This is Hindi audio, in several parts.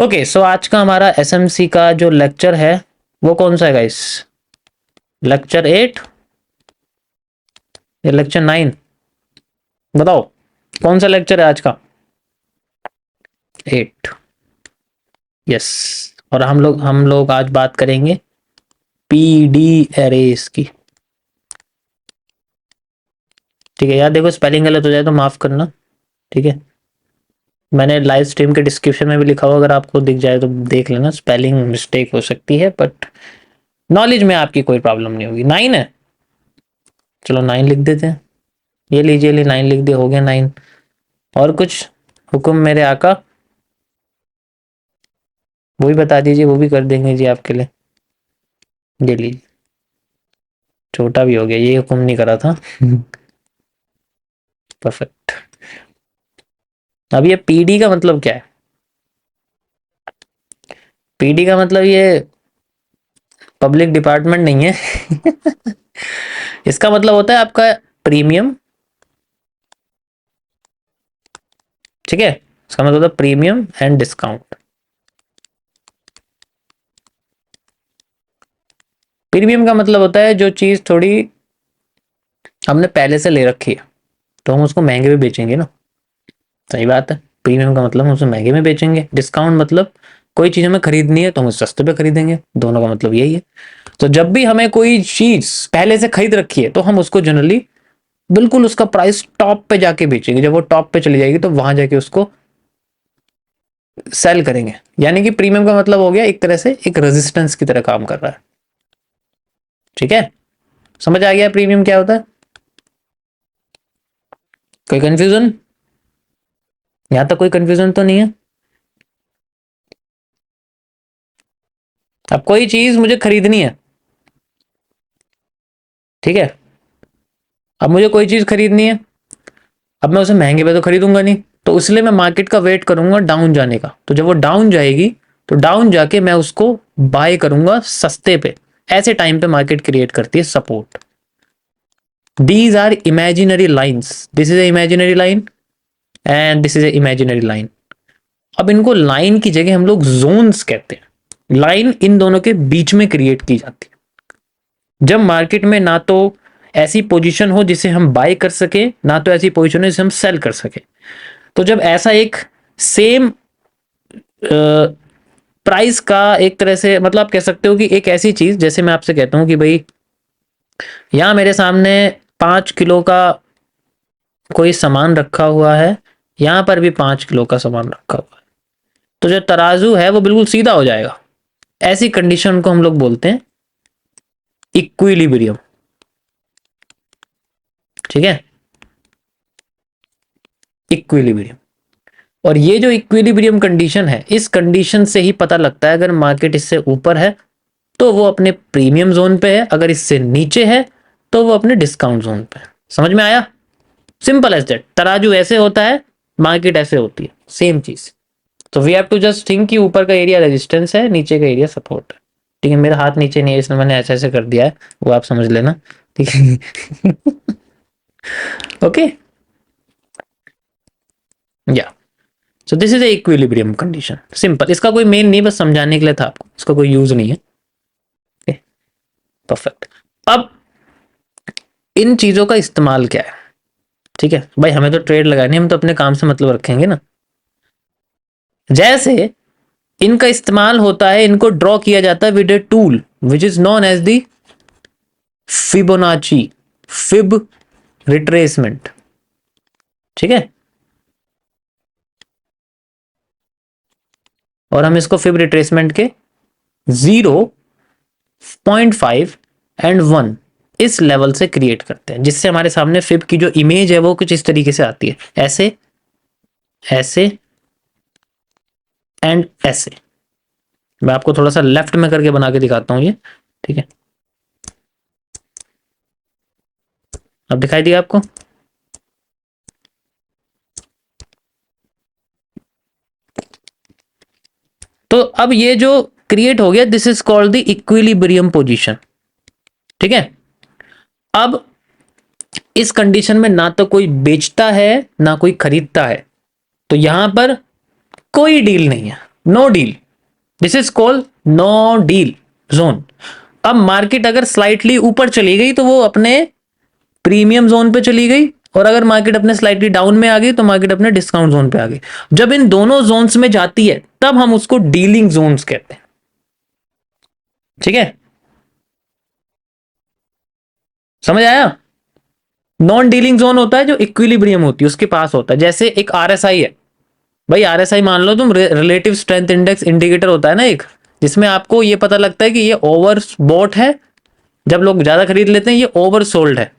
ओके, सो आज का हमारा एसएमसी का जो लेक्चर है वो कौन सा है गाइस? लेक्चर 8 या लेक्चर 9? बताओ कौन सा लेक्चर है आज का? 8। यस। और हम लोग आज बात करेंगे पीडी एरेस की। ठीक है यार, देखो स्पेलिंग गलत हो जाए तो माफ करना। ठीक है, मैंने लाइव स्ट्रीम के डिस्क्रिप्शन में भी लिखा हुआ, अगर आपको दिख जाए तो देख लेना। स्पेलिंग मिस्टेक हो सकती है बट नॉलेज में आपकी कोई प्रॉब्लम नहीं होगी। 9 है, चलो 9 लिख देते हैं। ये लीजिए, 9 लिख दिया, हो गया 9। और कुछ हुक्म मेरे आका? वो भी बता दीजिए, वो भी कर देंगे जी आपके लिए। ये लीजिए, छोटा भी हो गया, ये हुक्म नहीं करा था। परफेक्ट। अब ये पीडी का मतलब क्या है? पीडी का मतलब ये पब्लिक डिपार्टमेंट नहीं है। इसका मतलब होता है आपका प्रीमियम। ठीक है, इसका मतलब होता है प्रीमियम एंड डिस्काउंट। प्रीमियम का मतलब होता है जो चीज थोड़ी हमने पहले से ले रखी है तो हम उसको महंगे में बेचेंगे ना। सही बात है, प्रीमियम का मतलब हम उसे महंगे में बेचेंगे। डिस्काउंट मतलब कोई चीज हमें खरीदनी है तो हम उसे सस्ते पे खरीदेंगे। दोनों का मतलब यही है। तो जब भी हमें कोई चीज पहले से खरीद रखी है तो हम उसको जनरली बिल्कुल उसका प्राइस टॉप पे जाके बेचेंगे। जब वो टॉप पे चली जाएगी तो वहां जाके उसको सेल करेंगे। यानी कि प्रीमियम का मतलब हो गया एक तरह से एक रेजिस्टेंस की तरह काम कर रहा है। ठीक है, समझ आ गया प्रीमियम क्या होता है? कोई कंफ्यूजन? यहां तक कोई कंफ्यूजन तो नहीं है? अब कोई चीज मुझे खरीदनी है, ठीक है, अब मुझे कोई चीज खरीदनी है, अब मैं उसे महंगे पे तो खरीदूंगा नहीं, तो इसलिए मैं मार्केट का वेट करूंगा डाउन जाने का। तो जब वो डाउन जाएगी तो डाउन जाके मैं उसको बाय करूंगा सस्ते पे। ऐसे टाइम पे मार्केट क्रिएट करती है support. These are imaginary lines, this is a imaginary line and this is a imaginary line. अब इनको लाइन की जगह हम लोग जोन्स कहते हैं। लाइन इन दोनों के बीच में क्रिएट की जाती है जब मार्केट में ना तो ऐसी पोजीशन हो जिसे हम बाय कर सके, ना तो ऐसी पोजीशन हो जिसे हम सेल कर सके। तो जब ऐसा एक सेम प्राइस का एक तरह से मतलब आप कह सकते हो कि एक ऐसी चीज, जैसे मैं आपसे कहता हूं कि भाई यहां मेरे सामने 5 किलो का कोई सामान रखा हुआ है, यहां पर भी 5 किलो का सामान रखा हुआ है, तो जो तराजू है वो बिल्कुल सीधा हो जाएगा। ऐसी कंडीशन को हम लोग बोलते हैं इक्विलिब्रियम। ठीक है, इक्विलिब्रियम। और ये जो इक्विलिब्रियम कंडीशन है, इस कंडीशन से ही पता लगता है अगर मार्केट इससे ऊपर है तो वो अपने प्रीमियम जोन पे है, अगर इससे नीचे है तो वो अपने डिस्काउंट जोन पे है। समझ में आया? Simple as that. तराजू ऐसे होता है, मार्केट ऐसे होती है, सेम चीज। तो we have to just think कि ऊपर का एरिया रेजिस्टेंस है, नीचे का एरिया सपोर्ट है। ठीक है, मेरा हाथ नीचे नहीं है इसलिए मैंने ऐसे ऐसे कर दिया है, वो आप समझ लेना। ठीक है। ओके, या so this is A equilibrium condition. Simple, इसका कोई मेन नहीं, बस समझाने के लिए था आपको, इसका कोई यूज नहीं है। परफेक्ट। अब इन चीजों का इस्तेमाल क्या है? ठीक है भाई, हमें तो ट्रेड लगानी है, हम तो अपने काम से मतलब रखेंगे ना। जैसे इनका इस्तेमाल होता है, इनको ड्रॉ किया जाता है with a tool which is known as the Fibonacci, fib retracement. ठीक है, और हम इसको फिब रिट्रेसमेंट के 0.5 एंड 1 इस लेवल से क्रिएट करते हैं, जिससे हमारे सामने फिब की जो इमेज है वो कुछ इस तरीके से आती है, ऐसे ऐसे एंड ऐसे। मैं आपको थोड़ा सा लेफ्ट में करके बना के दिखाता हूं ये। ठीक है, अब दिखाई दिया आपको? तो अब ये जो क्रिएट हो गया, this is called the equilibrium position. ठीक है, अब इस कंडीशन में ना तो कोई बेचता है ना कोई खरीदता है, तो यहां पर कोई डील नहीं है। No deal, this is called no deal zone. अब मार्केट अगर स्लाइटली ऊपर चली गई तो वो अपने प्रीमियम जोन पे चली गई, और अगर मार्केट अपने स्लाइटली डाउन में आ गई तो मार्केट अपने डिस्काउंट जोन पे आ गई। जब इन दोनों जोन्स में जाती है तब हम उसको डीलिंग जोन्स कहते हैं। ठीक है, समझ आया? नॉन डीलिंग जोन होता है जो इक्विलिब्रियम होती है उसके पास होता है, जैसे एक आरएसआई है। भाई आरएसआई मान लो तुम, रिलेटिव स्ट्रेंथ इंडेक्स इंडिकेटर होता है ना एक, जिसमें आपको ये पता लगता है कि ये ओवर बॉट है, जब लोग ज्यादा खरीद लेते हैं, ये ओवर सोल्ड है।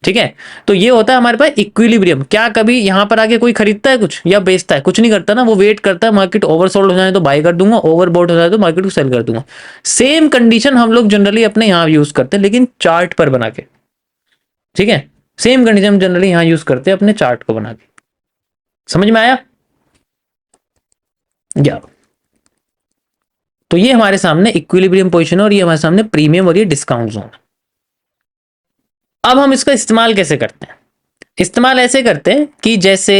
ठीक है, तो ये होता है हमारे पास इक्विलिब्रियम। क्या कभी यहां पर आके कोई खरीदता है कुछ या बेचता है? कुछ नहीं करता ना, वो वेट करता है मार्केट ओवर सोल्ड हो जाए तो बाय कर दूंगा, ओवर बॉट हो जाए तो मार्केट को सेल कर दूंगा। सेम कंडीशन हम लोग जनरली अपने यहां यूज करते हैं, लेकिन चार्ट पर बना के। ठीक है, सेम कंडीशन जनरली यहां यूज करते हैं अपने चार्ट को बना के। समझ में आया? या तो ये हमारे सामने इक्विलिब्रियम पोजीशन है, और ये हमारे सामने प्रीमियम और ये डिस्काउंट जोन। अब हम इसका इस्तेमाल कैसे करते हैं? इस्तेमाल ऐसे करते हैं कि जैसे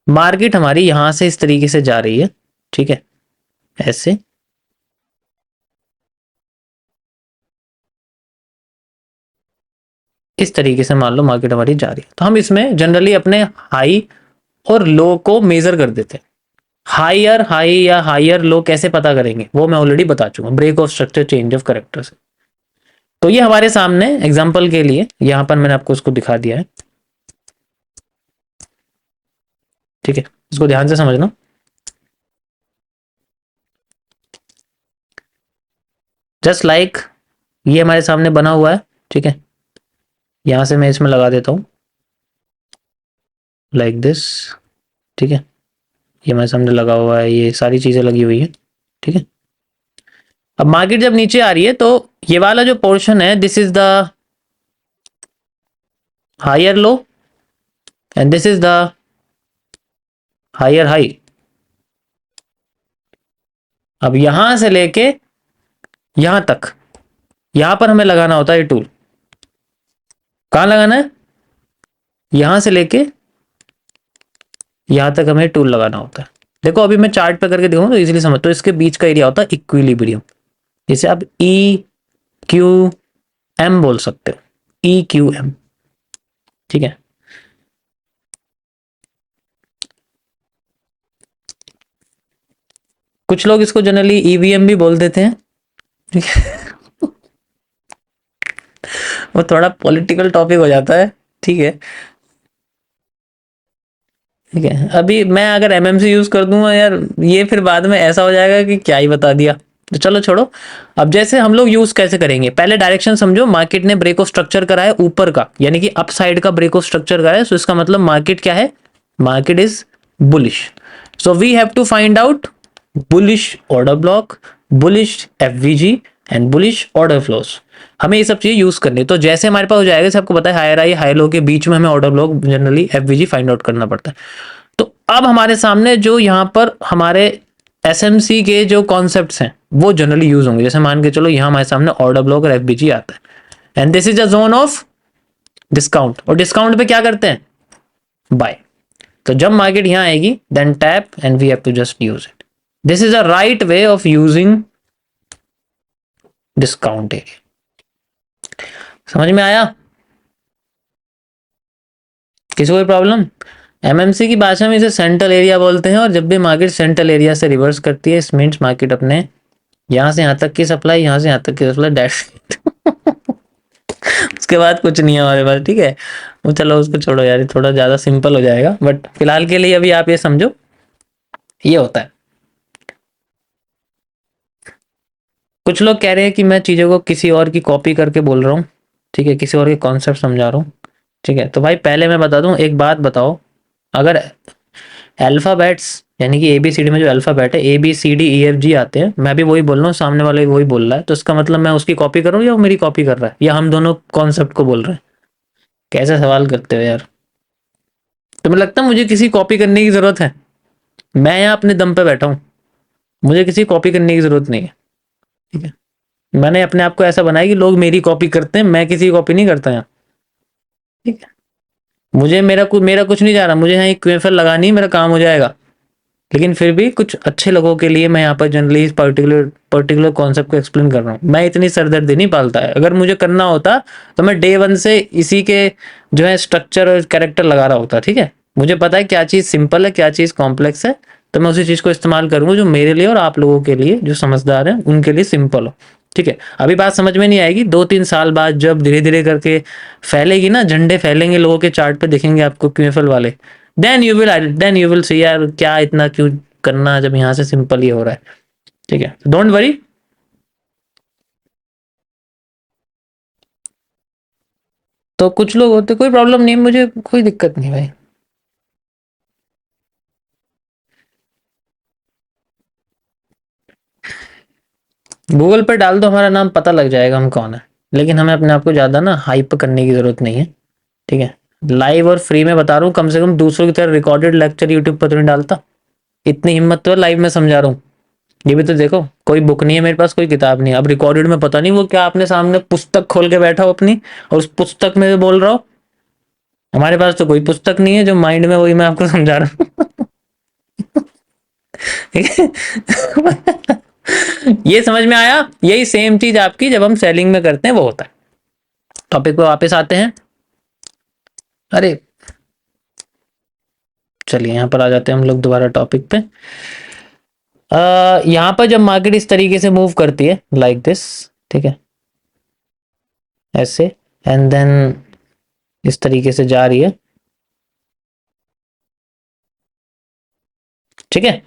मार्केट हमारी यहां से इस तरीके से जा रही है, ठीक है, ऐसे, इस तरीके से मान लो मार्केट हमारी जा रही है, तो हम इसमें जनरली अपने हाई और लो को मेजर कर देते हैं। हायर हाई या हायर लो कैसे पता करेंगे वो मैं ऑलरेडी बता चुका, break of structure, change of character से। तो ये हमारे सामने एग्जांपल के लिए यहां पर मैंने आपको उसको दिखा दिया है। ठीक है, इसको ध्यान से समझना। जस्ट लाइक ये हमारे सामने बना हुआ है, ठीक है, यहां से मैं इसमें लगा देता हूं लाइक दिस। ठीक है, ये हमारे सामने लगा हुआ है, ये सारी चीजें लगी हुई है। ठीक है, अब मार्केट जब नीचे आ रही है तो ये वाला जो पोर्शन है, this is the higher low and this is the higher high. अब यहां से लेके यहां तक, यहां पर हमें लगाना होता है टूल। कहां लगाना है? यहां से लेके यहां तक हमें टूल लगाना होता है। देखो अभी मैं चार्ट पे करके दिखाऊं तो इजीली समझ, तो इसके बीच का एरिया होता है इक्विलिब्रियम, जिसे आप ई क्यू एम बोल सकते हो, ई क्यू एम। ठीक है, कुछ लोग इसको जनरली ईवीएम भी बोल देते हैं। ठीक है, वो थोड़ा पॉलिटिकल टॉपिक हो जाता है। ठीक है, ठीक है, अभी मैं अगर एमएमसी यूज कर दूंगा यार, ये फिर बाद में ऐसा हो जाएगा कि क्या ही बता दिया, तो चलो छोड़ो। अब जैसे हम लोग यूज कैसे करेंगे, पहले डायरेक्शन समझो। मार्केट ने ब्रेक ऑफ स्ट्रक्चर करा है ऊपर का, यानी कि अप साइड का ब्रेक ऑफ स्ट्रक्चर करा है, सो इसका मतलब मार्केट क्या है? Market is bullish. So we have to find out bullish order block, bullish FVG and bullish order flows. हमें ये सब चीजें यूज करनी है। तो जैसे हमारे पास हो जाएगा, जैसे आपको पता है हायर हाई हाई लो के बीच में हमें order block generally FVG find out करना पड़ता है। तो अब हमारे सामने जो यहाँ पर हमारे एसएमसी के जो कॉन्सेप्ट्स हैं वो जनरली यूज होंगे। जैसे मान के चलो यहाँ हमारे सामने ऑर्डर ब्लॉक और एफबीजी आता है, and this is a zone of discount. और डिस्काउंट पे क्या करते हैं? बाय। तो जब मार्केट यहाँ आएगी then tap and we have to just use it. This is a right way of using discount area. समझ में आया? किसी कोई प्रॉब्लम? एमएमसी की भाषा में इसे सेंट्रल एरिया बोलते हैं, और जब भी मार्केट सेंट्रल एरिया से रिवर्स करती है, इस मीन्स मार्केट अपने यहां से यहां तक की सप्लाई, यहां से यहां तक की सप्लाई, डैश उसके बाद कुछ नहीं है हमारे पास। ठीक है, वो चलो उसको छोड़ो यार, थोड़ा ज्यादा सिंपल हो जाएगा, बट फिलहाल के लिए अभी आप ये समझो ये होता है। कुछ लोग कह रहे हैं कि मैं चीजों को किसी और की कॉपी करके बोल रहा हूँ, ठीक है, किसी और के कॉन्सेप्ट समझा रहा हूँ। ठीक है, तो भाई पहले मैं बता दूं, एक बात बताओ, अगर अल्फाबेट्स यानी कि एबीसीडी में जो अल्फाबेट है, A B C D E F G आते हैं, मैं भी वही बोल रहा हूँ, सामने वाले भी वही बोल रहा है, तो इसका मतलब मैं उसकी कॉपी कर रहा हूँ या वो मेरी कॉपी कर रहा है, या हम दोनों कॉन्सेप्ट को बोल रहे हैं? कैसे सवाल करते हो यार? तुम्हें लगता है मुझे किसी कॉपी करने की जरूरत है? मैं यहाँ अपने दम पे बैठा हूँ, मुझे किसी कॉपी करने की जरूरत नहीं है। ठीक है, मैंने अपने आप को ऐसा बनाया कि लोग मेरी कॉपी करते हैं, मैं किसी की कॉपी नहीं करता यहाँ। ठीक है, मुझे मेरा कुछ नहीं जा रहा, मुझे यहाँ एक क्यूएफएल लगानी है, मेरा काम हो जाएगा। लेकिन फिर भी कुछ अच्छे लोगों के लिए मैं यहाँ पर जनरली इस पर्टिकुलर पर्टिकुलर कॉन्सेप्ट को एक्सप्लेन कर रहा हूँ। मैं इतनी सरदर्दी नहीं पालता है, अगर मुझे करना होता तो मैं डे वन से इसी के जो है स्ट्रक्चर और कैरेक्टर लगा रहा होता। ठीक है, मुझे पता है क्या चीज़ सिंपल है, क्या चीज़ कॉम्प्लेक्स है, तो मैं उसी चीज़ को इस्तेमाल करूंगा जो मेरे लिए और आप लोगों के लिए जो समझदार हैं उनके लिए सिंपल हो। ठीक है, अभी बात समझ में नहीं आएगी, 2-3 साल बाद जब धीरे धीरे करके फैलेगी ना, झंडे फैलेंगे लोगों के चार्ट पे दिखेंगे आपको क्यूएफएल वाले, देन यू विल सी यार क्या इतना क्यों करना जब यहाँ से सिंपल ही हो रहा है। ठीक है, डोंट वरी। तो कुछ लोग होते, कोई प्रॉब्लम नहीं, मुझे कोई दिक्कत नहीं भाई। गूगल पर डाल दो, हमारा नाम पता लग जाएगा हम कौन है। लेकिन हमें अपने आप को ज्यादा ना हाइप करने की जरूरत नहीं है। ठीक है, लाइव और फ्री में बता रहा हूँ, कम से कम दूसरों की तरह रिकॉर्डेड लेक्चर यूट्यूब पर तो नहीं डालता। इतनी हिम्मत तो है, लाइव में समझा रहा हूँ। ये भी तो देखो, कोई बुक नहीं है मेरे पास, कोई किताब नहीं है। अब रिकॉर्डेड में पता नहीं वो क्या आपने सामने पुस्तक खोल के बैठा हो अपनी, और उस पुस्तक में भी बोल रहा हो। हमारे पास तो कोई पुस्तक नहीं है, जो माइंड में वही मैं आपको समझा रहा हूँ। ठीक है। ये समझ में आया, यही सेम चीज आपकी जब हम सेलिंग में करते हैं वो होता है। टॉपिक पे वापस आते हैं। अरे चलिए यहाँ पर आ जाते हैं हम लोग दोबारा टॉपिक पे। यहाँ पर जब मार्केट इस तरीके से मूव करती है लाइक दिस, ठीक है, ऐसे, एंड देन इस तरीके से जा रही है। ठीक है,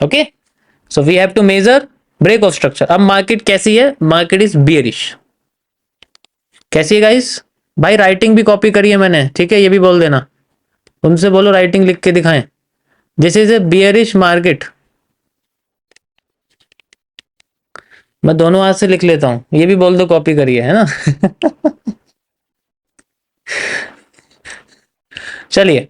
okay, so we have to major break of structure. अब मार्केट कैसी है, मार्केट इज बियरिश। कैसी है गाइस? भाई राइटिंग भी कॉपी करी है मैंने, ठीक है, ये भी बोल देना। उनसे बोलो राइटिंग लिख के दिखाएं। This is A bearish market. मैं दोनों हाथ से लिख लेता हूं, ये भी बोल दो कॉपी करिए, है ना? चलिए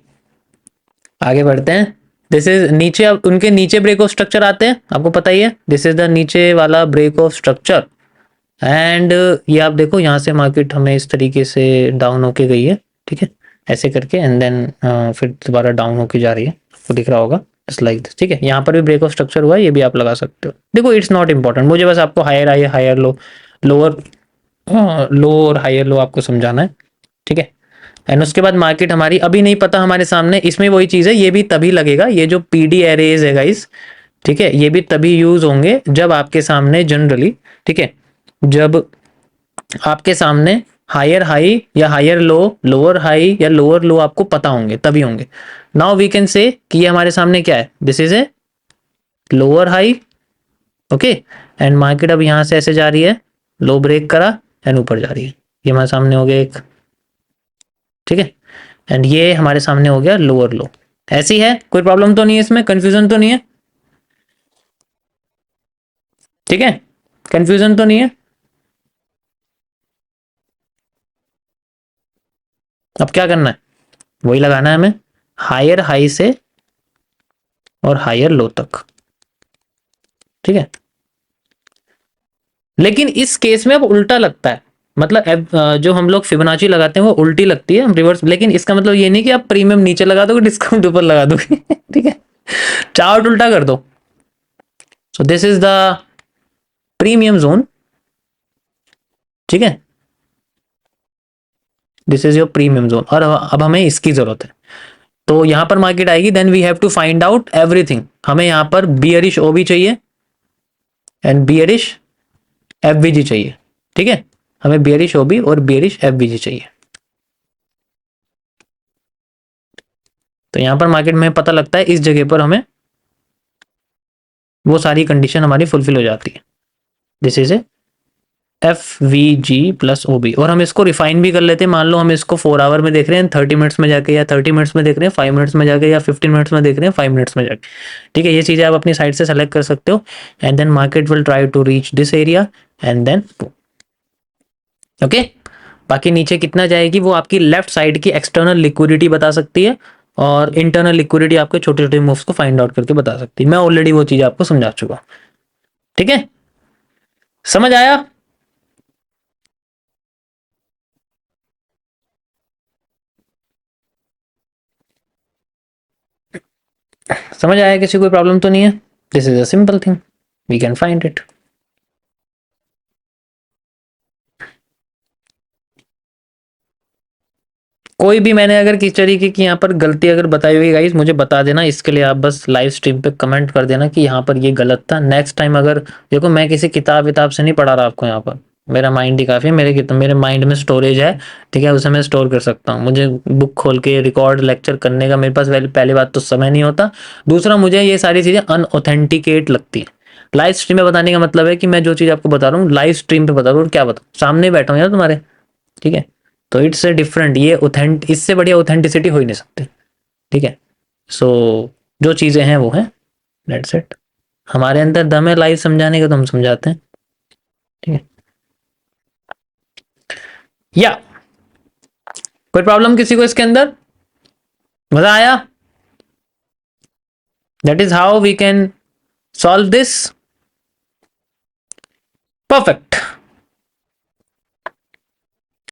आगे बढ़ते हैं। दिस इज नीचे, अब उनके नीचे ब्रेक ऑफ स्ट्रक्चर आते हैं, आपको पता ही है, दिस इज द नीचे वाला ब्रेक ऑफ स्ट्रक्चर। एंड ये आप देखो, यहाँ से मार्केट हमें इस तरीके से डाउन होके गई है। ठीक है, ऐसे करके, एंड देन फिर दोबारा डाउन होके जा रही है, आपको दिख रहा होगा जस्ट लाइक दिस। ठीक है, यहाँ पर भी ब्रेक ऑफ स्ट्रक्चर हुआ है, ये भी आप लगा सकते हो। देखो इट्स नॉट इंपॉर्टेंट, मुझे बस आपको higher high higher low, lower low और हायर लो आपको समझाना है। ठीक है, एंड उसके बाद मार्केट हमारी अभी नहीं पता हमारे सामने, इसमें वही चीज है, ये भी तभी लगेगा, ये जो पीडी एरेज है गाइस, ठीक है, ये भी तभी यूज होंगे जब आपके सामने जनरली, ठीक है, जब आपके सामने हायर हाई या हायर लो, लोअर हाई या लोअर लो आपको पता होंगे, तभी होंगे। नाउ वी कैन से कि ये हमारे सामने क्या है, this is a lower high. Okay, and market अब यहां से ऐसे जा रही है, लो ब्रेक करा एंड ऊपर जा रही है, ये हमारे सामने हो गया एक। ठीक है, एंड ये हमारे सामने हो गया लोअर लो। ऐसी है, कोई प्रॉब्लम तो नहीं है इसमें, कंफ्यूजन तो नहीं है? ठीक है, कंफ्यूजन तो नहीं है? अब क्या करना है, वही लगाना है हमें, हायर हाई से और हायर लो तक। ठीक है, लेकिन इस केस में अब उल्टा लगता है, मतलब जो हम लोग फिबोनाची लगाते हैं वो उल्टी लगती है, हम रिवर्स। लेकिन इसका मतलब ये नहीं कि आप प्रीमियम नीचे लगा दोगे, डिस्काउंट ऊपर लगा दोगे। ठीक है, चार्ट उल्टा कर दो। So this is the premium zone. ठीक है, this is your premium zone, और अब हमें इसकी जरूरत है। तो यहां पर मार्केट आएगी, then we have to find out everything. हमें यहां पर बियरिश ओबी चाहिए एंड बियरिश एफवीजी चाहिए। ठीक है, हमें बियरिश ओबी और बियरिश एफवीजी चाहिए। तो यहां पर मार्केट में पता लगता है, इस जगह पर हमें वो सारी कंडीशन हमारी फुलफिल हो जाती है। This is a F V G plus O B, और हम इसको रिफाइन भी कर लेते हैं। मान लो हम इसको 4 आवर में देख रहे हैं, 30 मिनट्स में जाके, या 30 मिनट्स में देख रहे हैं 5 मिनट्स में जाके, या 15 मिनट्स में देख रहे हैं 5 मिनट्स में जाके। ठीक है, ये चीजें आप अपनी साइड से सेलेक्ट कर सकते हो, and then market will try to reach this area and then okay. बाकी नीचे कितना जाएगी वो आपकी लेफ्ट साइड की एक्सटर्नल लिक्विडिटी बता सकती है, और इंटरनल लिक्विडिटी आपके छोटे छोटे मूव्स को फाइंड आउट करके बता सकती है। मैं ऑलरेडी वो चीज आपको समझा चुका हूं। ठीक है, समझ आया? समझ आया? किसी कोई प्रॉब्लम तो नहीं है? This is a simple thing, we can find it. कोई भी मैंने अगर किस तरीके की यहाँ पर गलती अगर बताई हुई गाइस, मुझे बता देना। इसके लिए आप बस लाइव स्ट्रीम पे कमेंट कर देना कि यहाँ पर ये गलत था। नेक्स्ट टाइम अगर, देखो मैं किसी किताब विताब से नहीं पढ़ा रहा आपको यहाँ पर, मेरा माइंड ही काफ़ी है। मेरे माइंड में स्टोरेज है, ठीक है, उसे मैं स्टोर कर सकता हूँ। मुझे बुक खोल के रिकॉर्ड लेक्चर करने का मेरे पास पहली बात तो समय नहीं होता। दूसरा, मुझे ये सारी चीज़ें अनऑथेंटिकेट लगती है। लाइव स्ट्रीम में बताने का मतलब है कि मैं जो चीज़ आपको बता रहा हूँ लाइव स्ट्रीम पे बता रहा हूँ। क्या बताऊँ, सामने बैठा हूँ यार तुम्हारे, ठीक है? तो इट्स ए डिफरेंट, ये ऑथेंट इससे बढ़िया ऑथेंटिसिटी हो ही नहीं सकती, ठीक है? सो जो चीज़ें हैं वो हैं, लेट्स इट। हमारे अंदर दम है लाइव समझाने का, तो हम समझाते हैं, ठीक है? या कोई प्रॉब्लम किसी को इसके अंदर? मजा आया? That is how we can solve this. Perfect.